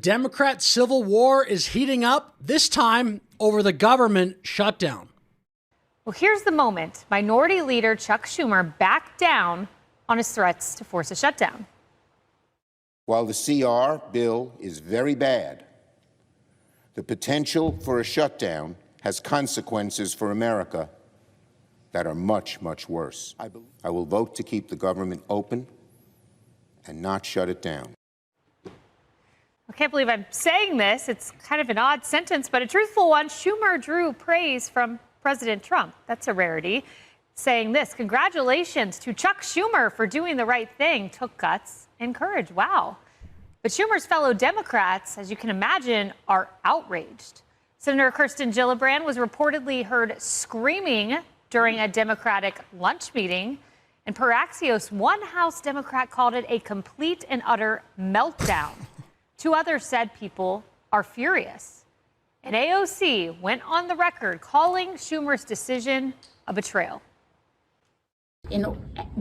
Democrat civil war is heating up, this time over the government shutdown. Well, here's the moment. Minority Leader Chuck Schumer backed down on his threats to force a shutdown. While the CR bill is very bad, the potential for a shutdown has consequences for America that are much, much worse. I will vote to keep the government open and not shut it down. I can't believe I'm saying this. It's kind of an odd sentence, but a truthful one. Schumer drew praise from President Trump. That's a rarity. Saying this, congratulations to Chuck Schumer for doing the right thing. Took guts and courage. Wow. But Schumer's fellow Democrats, as you can imagine, are outraged. Senator Kirsten Gillibrand was reportedly heard screaming during a Democratic lunch meeting. And per Axios, one House Democrat called it a complete and utter meltdown. Two others said people are furious. And AOC went on the record calling Schumer's decision a betrayal.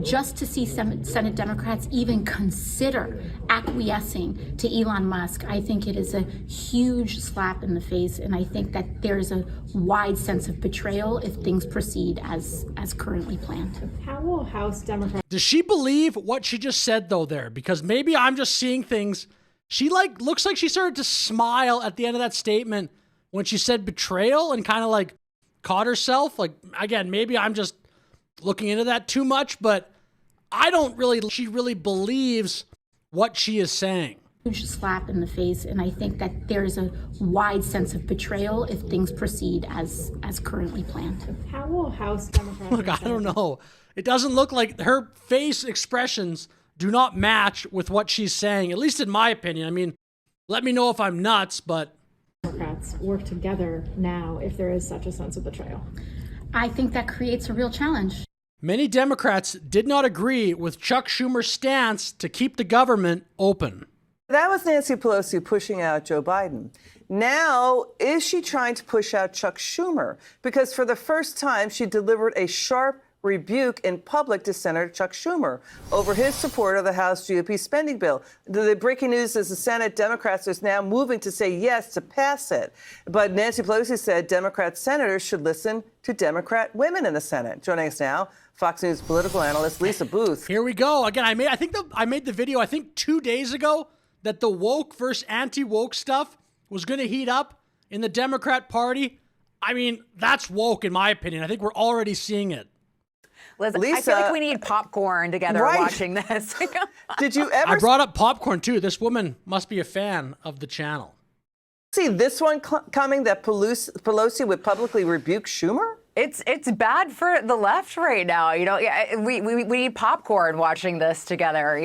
Just to see Senate Democrats even consider acquiescing to Elon Musk, I think it is a huge slap in the face. And I think that there is a wide sense of betrayal if things proceed as currently planned. How will House Democrats... Does she believe what she just said, though, there? Because maybe I'm just seeing things. She looks like she started to smile at the end of that statement when she said betrayal and kind of caught herself. Again, maybe I'm just looking into that too much, but she really believes what she is saying. Huge slap in the face, and I think that there is a wide sense of betrayal if things proceed as currently planned. How will House Democrats... Look, I don't know. It doesn't look like her face expressions do not match with what she's saying, at least in my opinion. I mean, let me know if I'm nuts, but... Democrats work together now if there is such a sense of betrayal? I think that creates a real challenge. Many Democrats did not agree with Chuck Schumer's stance to keep the government open. That was Nancy Pelosi pushing out Joe Biden. Now, is she trying to push out Chuck Schumer? Because for the first time, she delivered a sharp rebuke in public to Senator Chuck Schumer over his support of the House GOP spending bill. The breaking news is the Senate Democrats are now moving to say yes to pass it. But Nancy Pelosi said Democrat senators should listen to Democrat women in the Senate. Joining us now, Fox News political analyst Lisa Booth. Here we go. Again, I made the video, 2 days ago, that the woke versus anti-woke stuff was going to heat up in the Democrat Party. I mean, that's woke in my opinion. I think we're already seeing it. Lisa, I feel like we need popcorn together watching this. Did you ever... I brought up popcorn, too. This woman must be a fan of the channel. See this one coming, that Pelosi would publicly rebuke Schumer? It's bad for the left right now. We need popcorn watching this together,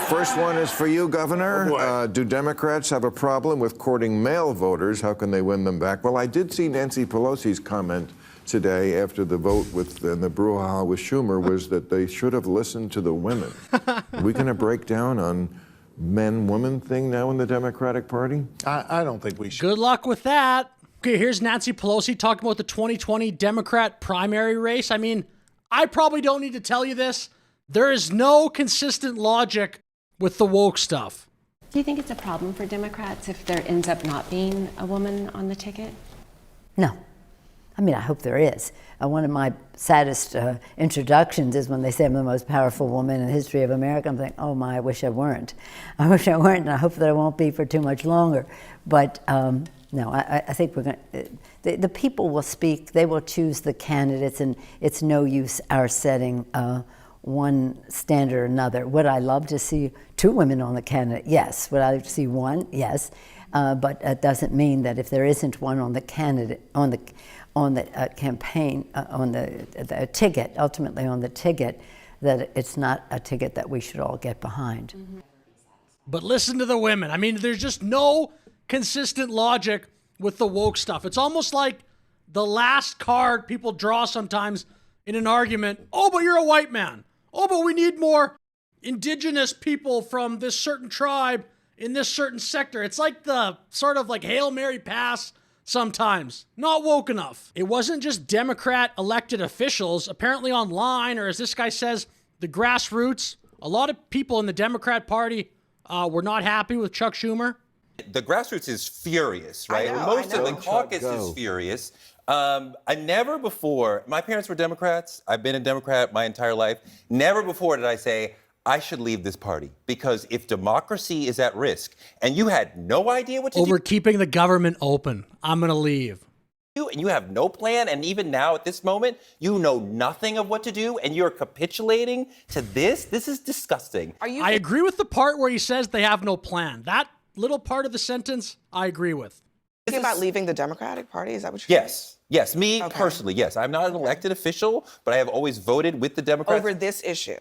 First one is for you, Governor. Do Democrats have a problem with courting male voters? How can they win them back? Well, I did see Nancy Pelosi's comment today after the vote and the brouhaha with Schumer was that they should have listened to the women. Are we going to break down on men-woman thing now in the Democratic Party? I don't think we should. Good luck with that. Okay, here's Nancy Pelosi talking about the 2020 Democrat primary race. I mean, I probably don't need to tell you this. There is no consistent logic with the woke stuff. Do you think it's a problem for Democrats if there ends up not being a woman on the ticket? No. I mean, I hope there is. One of my saddest introductions is when they say I'm the most powerful woman in the history of America. I'm thinking, oh my, I wish I weren't. I wish I weren't, and I hope that I won't be for too much longer. But no, I think we're going to, the people will speak, they will choose the candidates, and it's no use our setting one standard or another. Would I love to see two women on the candidate? Yes. Would I like to see one? Yes. But it doesn't mean that if there isn't one on the candidate, on the campaign, on the ticket, ultimately on the ticket, that it's not a ticket that we should all get behind. Mm-hmm. But listen to the women. I mean, there's just no consistent logic with the woke stuff. It's almost like the last card people draw sometimes in an argument. Oh, but you're a white man. Oh, but we need more indigenous people from this certain tribe in this certain sector. It's like the sort of like Hail Mary pass sometimes. Not woke enough. It wasn't just Democrat elected officials. Apparently online, or as this guy says, the grassroots, a lot of people in the Democrat Party were not happy with Chuck Schumer. The grassroots is furious, right? I know, Most I know. of the caucus is furious. I never before, my parents were Democrats. I've been a Democrat my entire life. Never before did I say, I should leave this party, because if democracy is at risk and you had no idea what to Over keeping the government open, I'm going to leave. do and you have no plan, and even now at this moment, you know nothing of what to do and you're capitulating to this is disgusting. I agree with the part where he says they have no plan. That little part of the sentence, I agree with. Thinking about leaving the Democratic Party? Is that what you're saying? Yes, me personally, yes. I'm not an elected official, but I have always voted with the Democrats. Over this issue?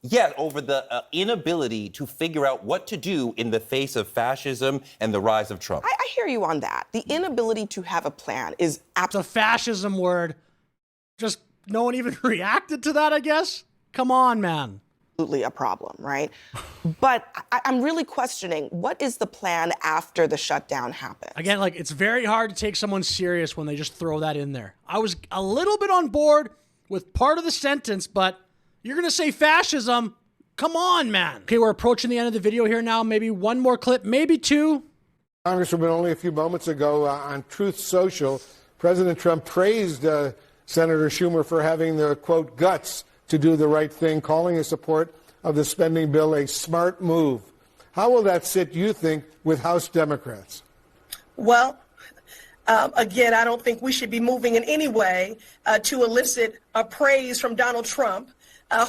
Yeah, over the inability to figure out what to do in the face of fascism and the rise of Trump. I hear you on that. The inability to have a plan is absolutely... The fascism word, just no one even reacted to that, I guess? Come on, man. Absolutely a problem, right? But I'm really questioning, what is the plan after the shutdown happens? Again, like, it's very hard to take someone serious when they just throw that in there. I was a little bit on board with part of the sentence, but you're going to say fascism? Come on, man. Okay, we're approaching the end of the video here now. Maybe one more clip, maybe two. Congresswoman, only a few moments ago on Truth Social, President Trump praised Senator Schumer for having the, quote, guts to do the right thing, calling his support of the spending bill a smart move. How will that sit, you think, with House Democrats? Well, again, I don't think we should be moving in any way to elicit praise from Donald Trump,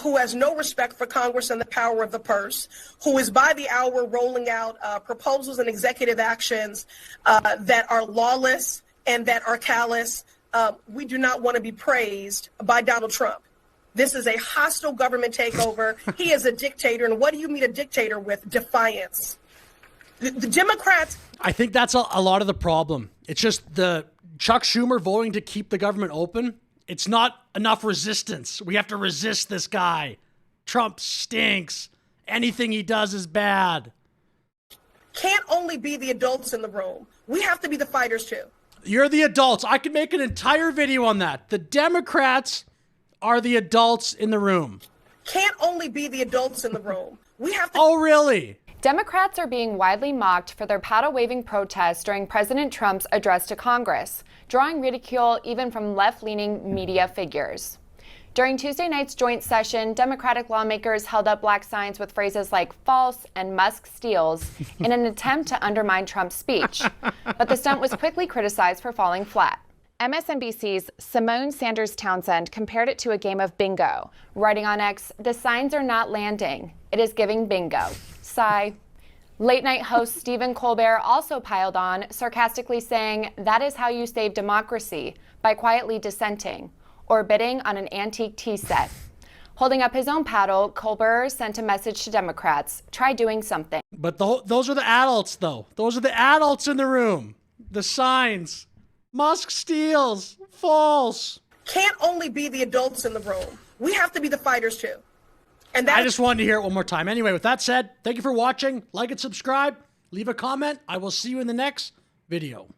who has no respect for Congress and the power of the purse, who is by the hour rolling out proposals and executive actions that are lawless and that are callous. We do not want to be praised by Donald Trump. This is a hostile government takeover. He is a dictator. And what do you meet a dictator with? Defiance. The Democrats... I think that's a lot of the problem. It's just the Chuck Schumer voting to keep the government open. It's not enough resistance. We have to resist this guy. Trump stinks. Anything he does is bad. Can't only be the adults in the room. We have to be the fighters too. You're the adults. I could make an entire video on that. The Democrats are the adults in the room. Can't only be the adults in the room. We have to... Oh, really? Democrats are being widely mocked for their paddle-waving protests during President Trump's address to Congress, drawing ridicule even from left-leaning media figures. During Tuesday night's joint session, Democratic lawmakers held up black signs with phrases like false and Musk steals in an attempt to undermine Trump's speech. But the stunt was quickly criticized for falling flat. MSNBC's Simone Sanders Townsend compared it to a game of bingo, writing on X, "The signs are not landing. It is giving bingo." Sigh. Late-night host Stephen Colbert also piled on, sarcastically saying, "That is how you save democracy, by quietly dissenting, or bidding on an antique tea set." Holding up his own paddle, Colbert sent a message to Democrats, try doing something. But those are the adults, though. Those are the adults in the room. The signs. Musk steals. False. Can't only be the adults in the room. We have to be the fighters too. And I just wanted to hear it one more time. Anyway, with that said, thank you for watching. Like and subscribe. Leave a comment. I will see you in the next video.